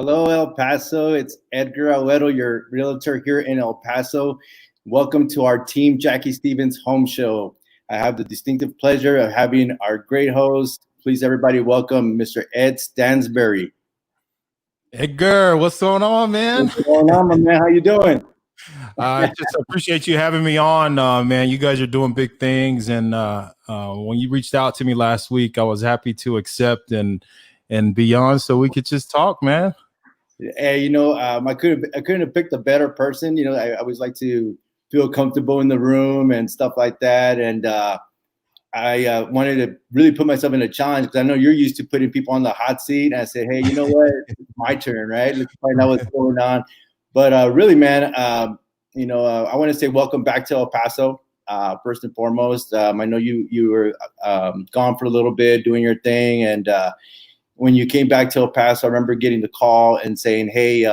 Hello, El Paso. It's Edgar Aluero, your realtor here in El Paso. Welcome to our Team Jackie Stevens home show. I have the distinctive pleasure of having our great host. Please, everybody, welcome Mr. Ed Standsbury. Edgar, what's going on, man? What's going on, my man? How you doing? I just appreciate you having me on, man. You guys are doing big things, and when you reached out to me last week, I was happy to accept and be on, so we could just talk, man. Hey, I couldn't have picked a better person. I always like to feel comfortable in the room and stuff like that, and I wanted to really put myself in a challenge because I know you're used to putting people on the hot seat. And I said, hey, you know what? It's my turn, right? Let's find out what's going on. But really, man, I want to say welcome back to El Paso. First and foremost, I know you were gone for a little bit doing your thing. And when you came back to El Paso, I remember getting the call and saying, hey,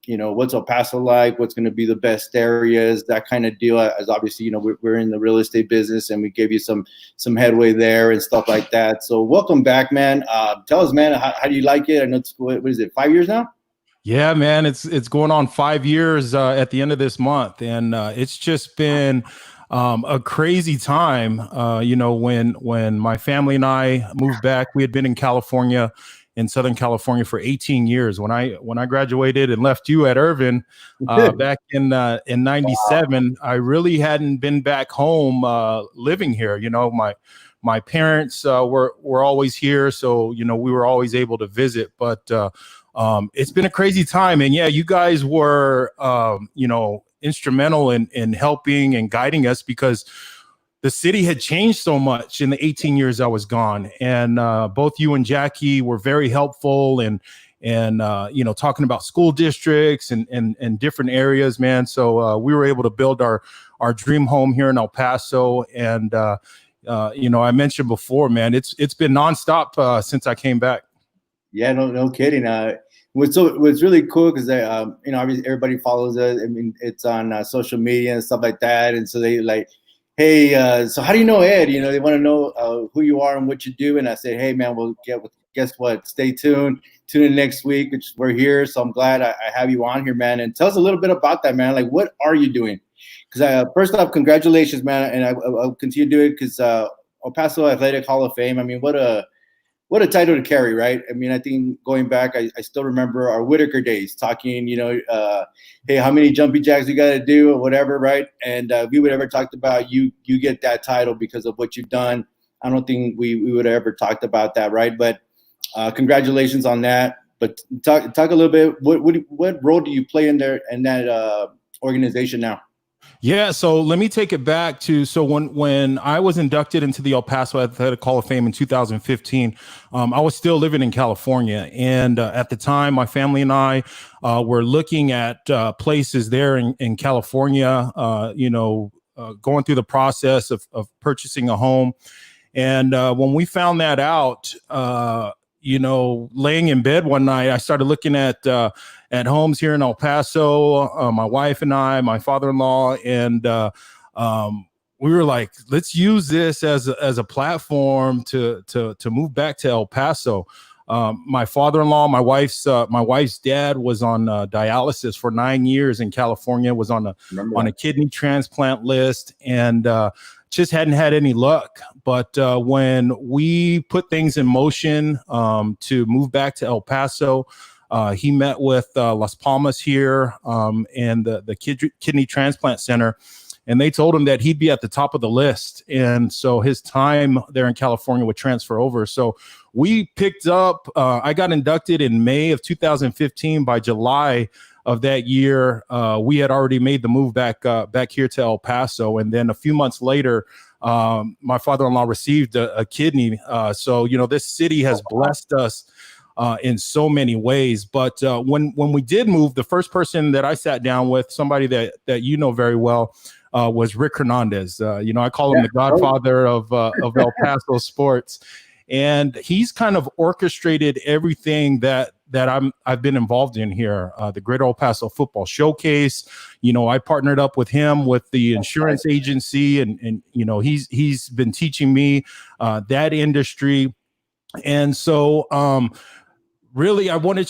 what's El Paso like? What's going to be the best areas? That kind of deal. As obviously, we're in the real estate business, and we gave you some headway there and stuff like that. So welcome back, man. Tell us, man, how do you like it? I know it's, what is it, 5 years now? Yeah, man, it's going on 5 years at the end of this month, and it's just been a crazy time. When my family and I moved back, we had been in California, in Southern California, for 18 years. When I graduated and left you at Irvin back in '97, I really hadn't been back home living here. My parents were always here, so we were always able to visit, but it's been a crazy time. And yeah, you guys were instrumental in helping and guiding us, because the city had changed so much in the 18 years I was gone. And both you and Jackie were very helpful and talking about school districts and different areas, man. So we were able to build our dream home here in El Paso. And I mentioned before, man, it's been nonstop since I came back. Yeah, no kidding. What's really cool because obviously everybody follows us. I mean, it's on social media and stuff like that, and so they like, hey, so how do you know Ed? They want to know who you are and what you do. And I said, hey, man, guess what? Stay tuned. Tune in next week, which we're here. So I'm glad I have you on here, man. And tell us a little bit about that, man. Like, what are you doing? Because first off, congratulations, man. And I'll continue to do it because El Paso Athletic Hall of Fame. I mean, what a title to carry, right? I mean, I think going back, I still remember our Whitaker days talking, hey, how many jumpy jacks you got to do or whatever, right? And we would ever talked about you get that title because of what you've done. I don't think we would have ever talked about that, right? But congratulations on that. But talk a little bit. What role do you play in that organization now? Yeah, so let me take it back to when I was inducted into the El Paso Athletic Hall of Fame in 2015, I was still living in California, and at the time, my family and I were looking at places there in California. Going through the process of purchasing a home, and when we found that out, laying in bed one night, I started looking at homes here in El Paso, my wife and I, my father-in-law, and we were like, let's use this as a platform to move back to El Paso. My father-in-law, my wife's dad was on dialysis for 9 years in California, was on a kidney transplant list, and just hadn't had any luck. But when we put things in motion to move back to El Paso, he met with Las Palmas here and the Kidney Transplant Center, and they told him that he'd be at the top of the list. And so his time there in California would transfer over. So we picked up, I got inducted in May of 2015. By July of that year, we had already made the move back here to El Paso. And then a few months later, my father-in-law received a kidney. So, this city has blessed us in so many ways. But when we did move, the first person that I sat down with, somebody that very well, was Rick Hernandez. I call him the godfather of El Paso sports. And he's kind of orchestrated everything that I've been involved in here. The Great El Paso Football Showcase. I partnered up with him with the insurance agency, and he's been teaching me that industry. And so really, I wanted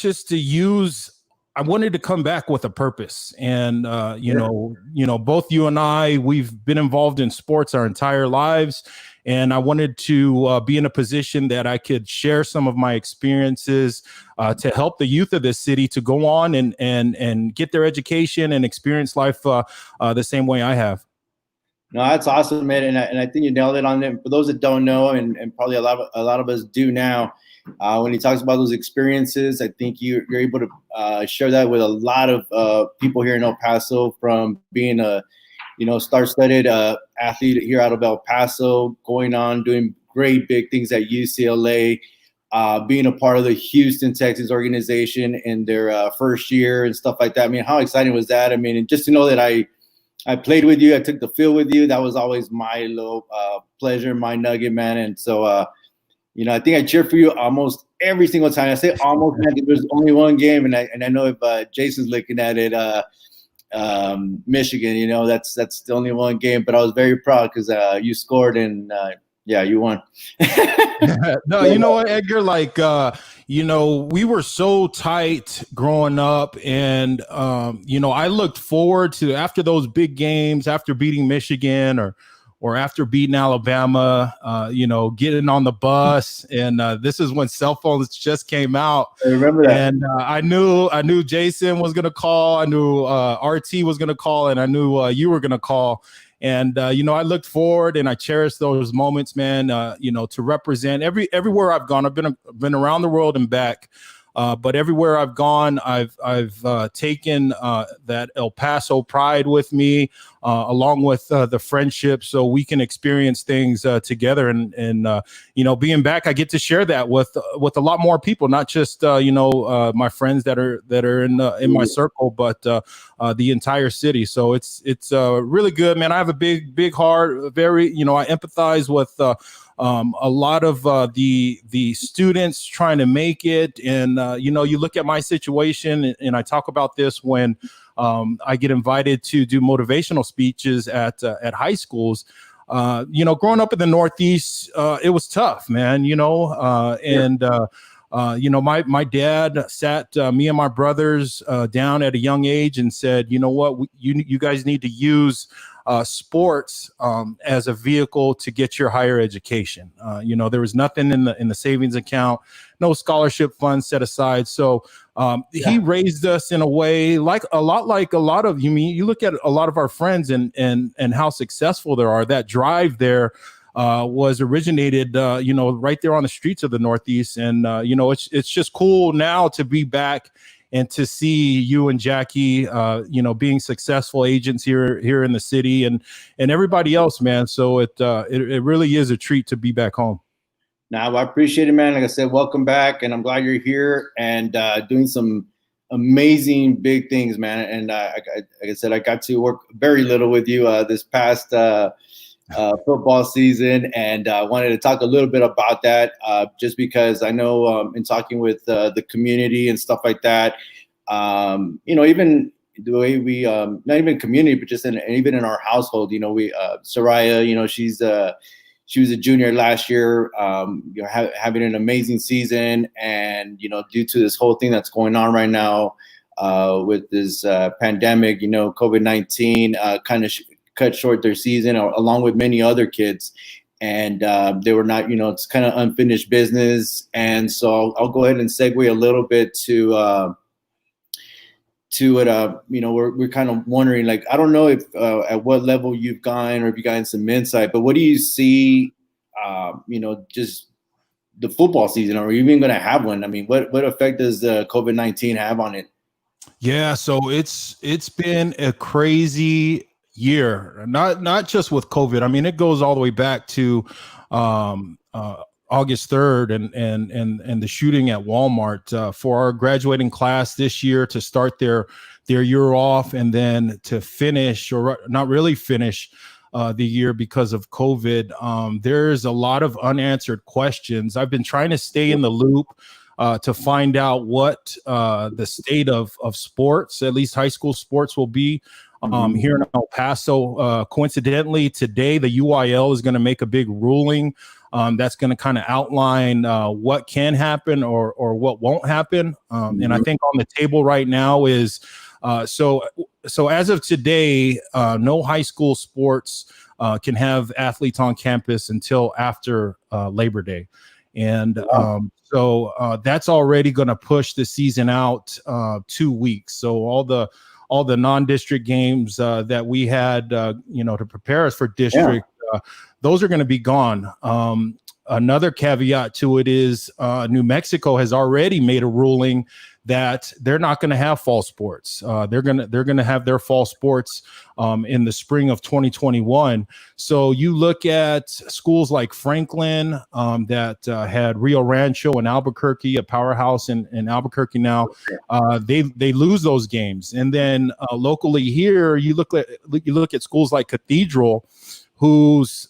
to come back with a purpose. And, both you and I, we've been involved in sports our entire lives. And I wanted to be in a position that I could share some of my experiences to help the youth of this city to go on and get their education and experience life the same way I have. No, that's awesome, man, and I think you nailed it on it. For those that don't know, and probably a lot of us do now, when he talks about those experiences, I think you're able to share that with a lot of people here in El Paso, from being a star-studded athlete here out of El Paso, going on doing great big things at UCLA, being a part of the Houston, Texas organization in their first year and stuff like that. I mean, how exciting was that? I mean, and just to know that I played with you, I took the field with you, that was always my little pleasure, my nugget, man. And so, I think I cheer for you almost every single time. I say almost, man, because there's only one game, and I know if Jason's looking at it, Michigan, that's the only one game. But I was very proud because you scored, and you won. No, you know what, Edgar? Like, we were so tight growing up, and I looked forward to, after those big games, after beating Michigan or after beating Alabama, getting on the bus. And this is when cell phones just came out. I remember that. And I knew Jason was going to call. I knew RT was going to call, and I knew you were going to call. And, I looked forward, and I cherished those moments, man, to represent everywhere I've gone. I've been around the world and back. But everywhere I've gone, I've taken that El Paso pride with me, along with the friendship, so we can experience things together. And being back, I get to share that with a lot more people, not just my friends that are in my circle, but the entire city. So it's really good, man. I have a big heart. Very, I empathize with a lot of the students trying to make it. And, you look at my situation, and I talk about this when I get invited to do motivational speeches at high schools. Growing up in the Northeast, it was tough, man, my dad sat me and my brothers down at a young age and said, you know what, you guys need to use sports as a vehicle to get your higher education. There was nothing in the savings account, no scholarship funds set aside. So he raised us in a way like a lot of you look at a lot of our friends and how successful they are. That drive there was originated, right there on the streets of the Northeast. And, it's just cool now to be back and to see you and Jackie, being successful agents here in the city, and everybody else, man. So it really is a treat to be back home. Now, I appreciate it, man. Like I said, welcome back, and I'm glad you're here and doing some amazing big things, man. And like I said, I got to work very little with you this past football season, and I wanted to talk a little bit about that, just because I know in talking with the community and stuff like that, even the way we, not even community, but just even in our household, we Soraya, she was a junior last year, having an amazing season, and due to this whole thing that's going on right now with this pandemic, COVID-19 kind of cut short their season, along with many other kids, and they were not, it's kind of unfinished business. And so I'll go ahead and segue a little bit to it. We're kind of wondering, like, I don't know if at what level you've gone, or if you gotten some insight, but what do you see, just the football season, or even going to have one? I mean, what effect does the COVID-19 have on it? Yeah, so it's been a crazy year, not just with COVID. I mean, it goes all the way back to August 3rd and the shooting at Walmart, for our graduating class this year to start their year off, and then to finish, or not really finish, the year because of COVID. There's a lot of unanswered questions. I've been trying to stay in the loop to find out what the state of sports, at least high school sports, will be here in El Paso. Coincidentally, today the UIL is going to make a big ruling that's going to kind of outline what can happen or what won't happen. And I think on the table right now is so as of today, no high school sports can have athletes on campus until after Labor Day. And so that's already going to push the season out 2 weeks. So all the non-district games that we had, to prepare us for district, those are going to be gone. Another caveat to it is New Mexico has already made a ruling that they're not going to have fall sports. They're going to have their fall sports in the spring of 2021. So you look at schools like Franklin that had Rio Rancho and Albuquerque, a powerhouse in Albuquerque now. They lose those games, and then locally here you look at schools like Cathedral, whose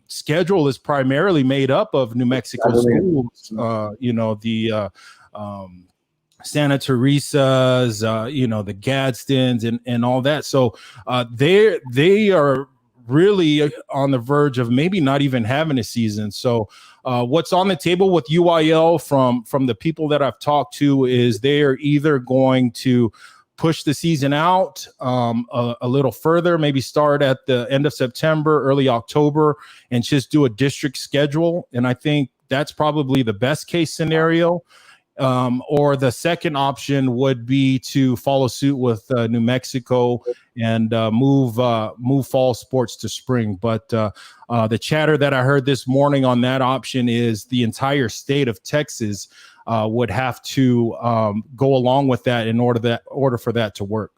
schedule is primarily made up of New Mexico schools. The Santa Teresa's, the Gadsdens and all that. So they are really on the verge of maybe not even having a season. So what's on the table with UIL from the people that I've talked to is they are either going to push the season out a little further, maybe start at the end of September, early October, and just do a district schedule. And I think that's probably the best case scenario. Or the second option would be to follow suit with New Mexico and move fall sports to spring. But the chatter that I heard this morning on that option is the entire state of Texas would have to go along with that in order for that to work.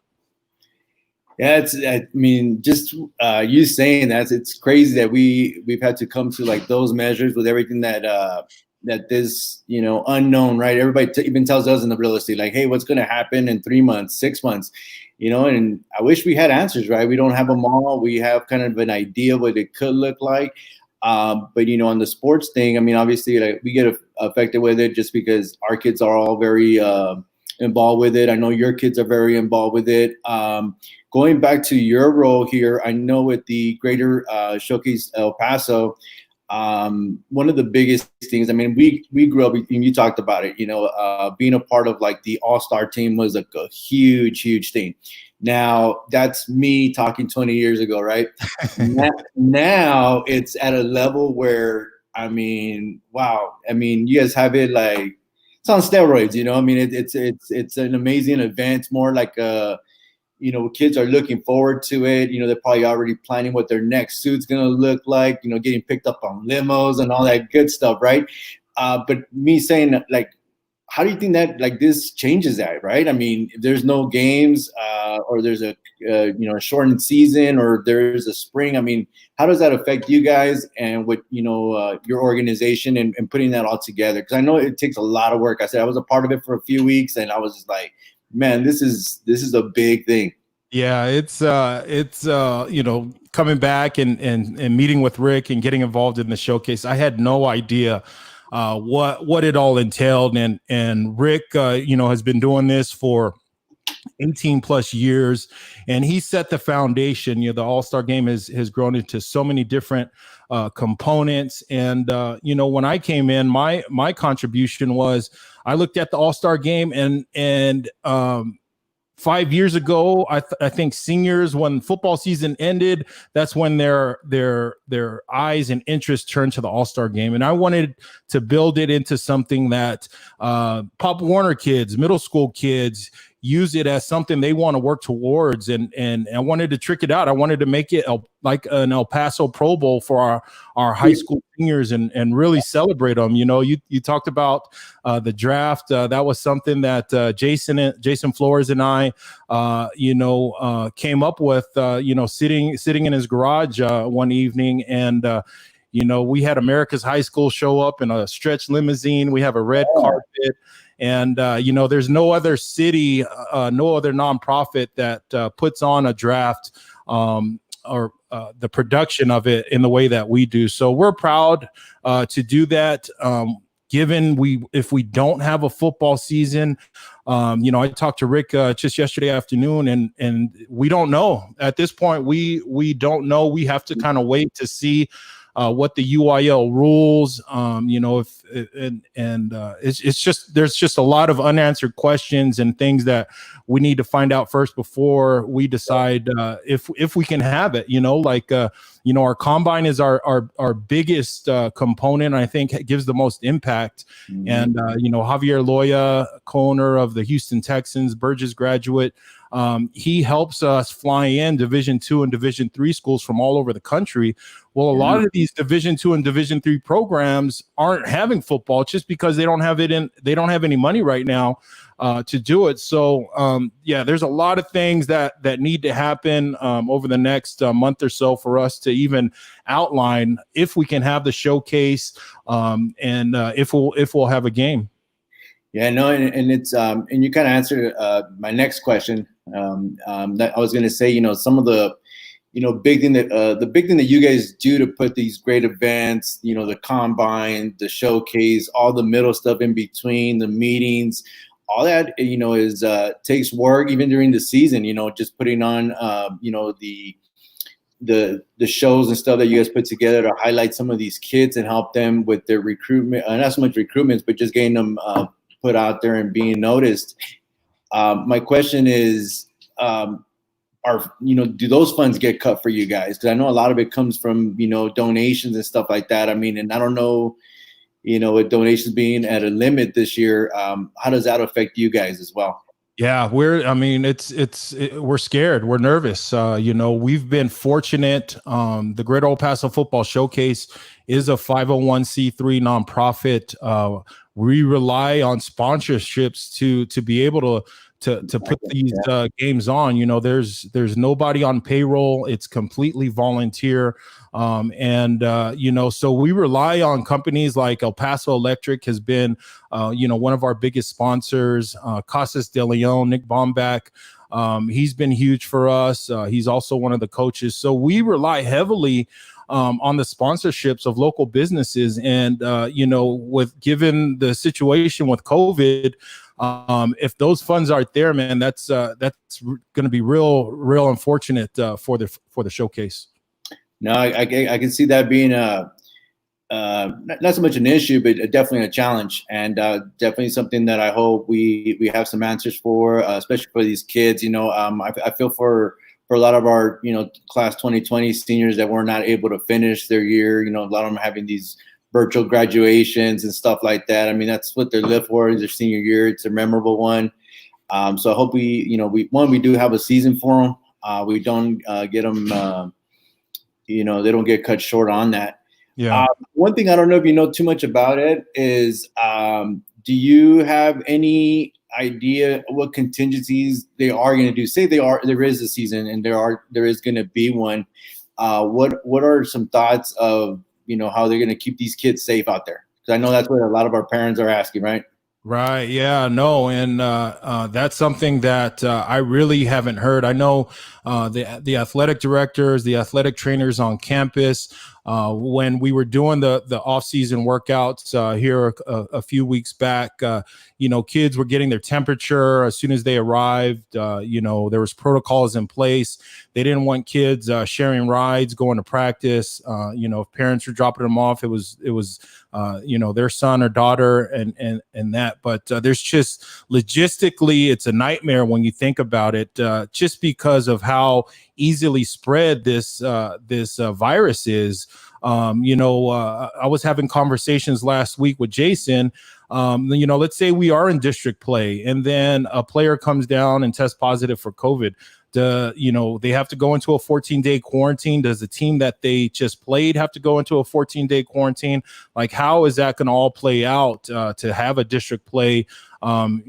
Yeah, just you saying that, it's crazy that we've had to come to like those measures with everything that this, unknown, right? Everybody even tells us in the real estate, like, hey, what's going to happen in 3 months, 6 months, and I wish we had answers, right? We don't have them all. We have kind of an idea what it could look like. But, on the sports thing, obviously like we get affected with it just because our kids are all very involved with it. I know your kids are very involved with it. Going back to your role here, I know with the Greater Showcase El Paso, one of the biggest things, we grew up, and you talked about it, being a part of like the all-star team was like a huge, huge thing. Now that's me talking 20 years ago, right? Now it's at a level where, wow. You guys have it like, it's on steroids, it's an amazing event. It's more like kids are looking forward to it. They're probably already planning what their next suit's going to look like, getting picked up on limos and all that good stuff, right? But me saying, like, how do you think that, like, this changes that, right? If there's no games or there's a shortened season or there's a spring, how does that affect you guys and what, your organization and putting that all together? Because I know it takes a lot of work. I said I was a part of it for a few weeks and I was just like, man, this is a big thing. Yeah, it's coming back and meeting with Rick and getting involved in the showcase. I had no idea what it all entailed, and Rick has been doing this for 18 plus years, and he set the foundation. The All-Star game has grown into so many different components. And when I came in, my contribution was I looked at the All-Star game and 5 years ago, I think seniors, when football season ended, that's when their eyes and interest turned to the All-Star game. And I wanted to build it into something that Pop Warner kids, middle school kids, use it as something they want to work towards. And I wanted to trick it out. I wanted to make it like an El Paso Pro Bowl for our high school seniors and really celebrate them. You talked about the draft. That was something that Jason Flores and I, came up with, sitting in his garage one evening. And, we had America's High School show up in a stretch limousine. We have a red carpet. And, there's no other city, no other nonprofit that puts on a draft or the production of it in the way that we do. So we're proud to do that. given if we don't have a football season, I talked to Rick just yesterday afternoon, and we don't know at this point. We don't know. We have to kind of wait to see what the UIL rules, it's just, there's just a lot of unanswered questions and things that we need to find out first before we decide if we can have it. Our combine is our biggest component. I think it gives the most impact. Mm-hmm. And Javier Loya, co-owner of the Houston Texans, Burgess graduate, he helps us fly in Division II and Division III schools from all over the country. Well, a lot of these Division II and Division III programs aren't having football just because they don't have any money right now to do it. So there's a lot of things that need to happen over the next month or so for us to even outline if we can have the showcase and if we'll have a game. Yeah, no, and it's and you kind of answered my next question. That I was going to say, some of the, big thing that the big thing that you guys do to put these great events, the combine, the showcase, all the middle stuff in between, the meetings, all that, is takes work even during the season. Just putting on, the shows and stuff that you guys put together to highlight some of these kids and help them with their recruitment, not so much recruitments, but just getting them put out there and being noticed. My question is, do those funds get cut for you guys? Because I know a lot of it comes from, donations and stuff like that. I mean, and I don't know, with donations being at a limit this year, how does that affect you guys as well? Yeah, we're scared. We're nervous. We've been fortunate. The Great Old Paso Football Showcase is a 501c3 nonprofit. We rely on sponsorships to be able to put these games on. There's nobody on payroll. It's completely volunteer. So we rely on companies like El Paso Electric has been, one of our biggest sponsors. Casas de Leon, Nick Bomback, he's been huge for us. He's also one of the coaches. So we rely heavily on the sponsorships of local businesses. And, given the situation with COVID, if those funds aren't there, man, that's going to be real unfortunate for the showcase. No, I can see that being not so much an issue, but definitely a challenge, and definitely something that I hope we have some answers for, especially for these kids. I feel for a lot of our class 2020 seniors that were not able to finish their year. A lot of them having these virtual graduations and stuff like that. I mean, that's what they live for, is their senior year. It's a memorable one. So I hope we do have a season for them. We don't get them. They don't get cut short on that. Yeah. One thing I don't know if you know too much about it is, do you have any idea what contingencies they are going to do? Say there is a season and there is going to be one. What are some thoughts of how they're going to keep these kids safe out there? Because I know that's what a lot of our parents are asking, right? Right. Yeah, no. And that's something that I really haven't heard. I know the athletic directors, the athletic trainers on campus, when we were doing the off-season workouts here a few weeks back, kids were getting their temperature as soon as they arrived. There was protocols in place. They didn't want kids sharing rides, going to practice. If parents were dropping them off, it was their son or daughter and that. But there's just logistically, it's a nightmare when you think about it, just because of how easily spread this virus is. I was having conversations last week with Jason. Let's say we are in district play and then a player comes down and tests positive for COVID. They have to go into a 14-day quarantine. Does the team that they just played have to go into a 14-day quarantine? Like, how is that going to all play out to have a district play? I'm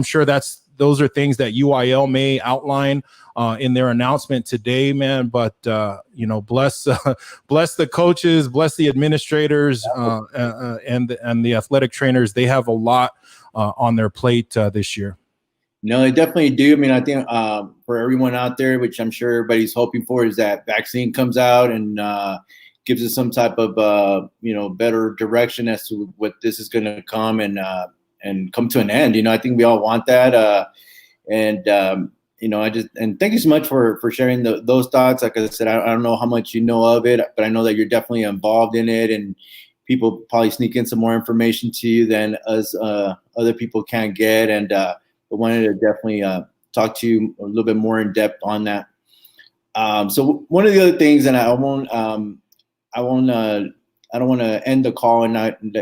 sure those are things that UIL may outline in their announcement today, man. But bless the coaches, bless the administrators, and the athletic trainers. They have a lot on their plate this year. No, they definitely do. I mean, I think for everyone out there, which I'm sure everybody's hoping for, is that vaccine comes out and gives us some type of better direction as to what this is going to come and come to an end. I think we all want that. And thank you so much for sharing those thoughts. Like I said, I don't know how much you know of it, but I know that you're definitely involved in it, and people probably sneak in some more information to you than us other people can get. And I wanted to definitely talk to you a little bit more in depth on that. So one of the other things, and I don't want to end the call and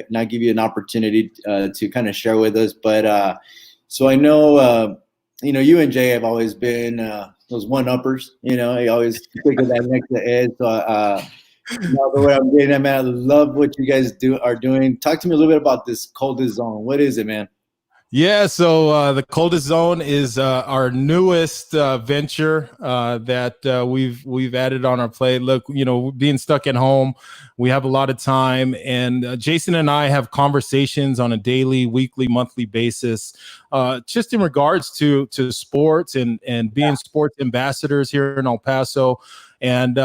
not give you an opportunity to kind of share with us. But so I know, you and Jay have always been those one-uppers. You always think of that next to Ed. So what I'm getting at, man, I love what you guys are doing. Talk to me a little bit about this coldest zone. What is it, man? Yeah, so the coldest zone is our newest venture that we've added on our plate. Look, being stuck at home, we have a lot of time, and Jason and I have conversations on a daily, weekly, monthly basis, just in regards to sports and being sports ambassadors here in El Paso, and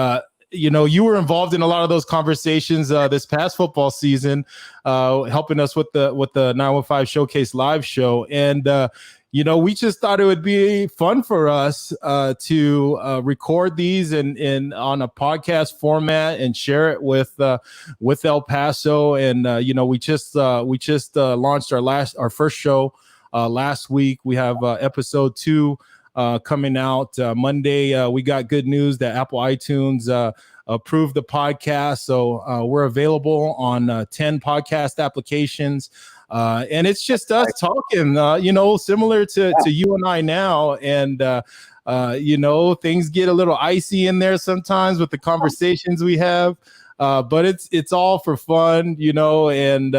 you were involved in a lot of those conversations this past football season, helping us with the 915 Showcase live show. And, we just thought it would be fun for us to record these and on a podcast format and share it with El Paso. And, we just launched our first show last week. We have episode 2 coming out Monday. We got good news that Apple iTunes approved the podcast, so we're available on 10 podcast applications, and it's just us talking, similar to you and I now. And things get a little icy in there sometimes with the conversations we have. But it's all for fun, and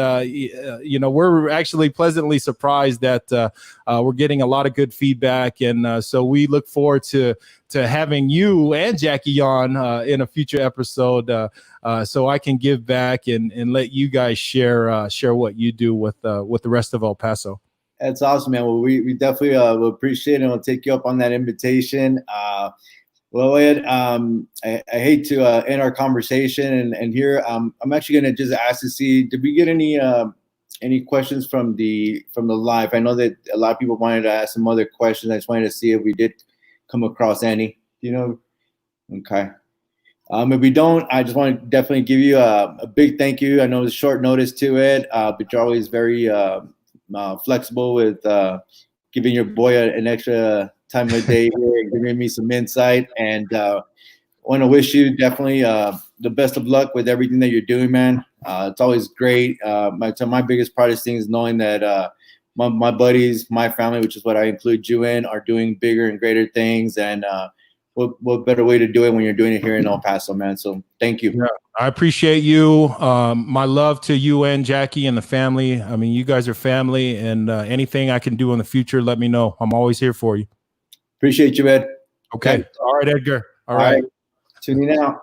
we're actually pleasantly surprised that we're getting a lot of good feedback, and so we look forward to having you and Jackie on in a future episode, so I can give back and let you guys share what you do with the rest of El Paso. That's awesome, man. Well, we definitely will appreciate it, and we'll take you up on that invitation. Well, Ed, I hate to end our conversation, and here I'm actually going to just ask to see, did we get any questions from the live? I know that a lot of people wanted to ask some other questions. I just wanted to see if we did come across any. Okay. If we don't, I just want to definitely give you a big thank you. I know it's short notice to it, but you're always very flexible with giving your boy an extra time of day here and giving me some insight. And want to wish you definitely the best of luck with everything that you're doing, man. It's always great. My biggest proudest thing is knowing that my buddies, my family, which is what I include you in, are doing bigger and greater things. And what better way to do it when you're doing it here in El Paso, man. So thank you. Yeah, I appreciate you. My love to you and Jackie and the family. I mean, you guys are family, and anything I can do in the future, let me know. I'm always here for you. Appreciate you, Ed. Okay. All right, Edgar. All right. Tuning out.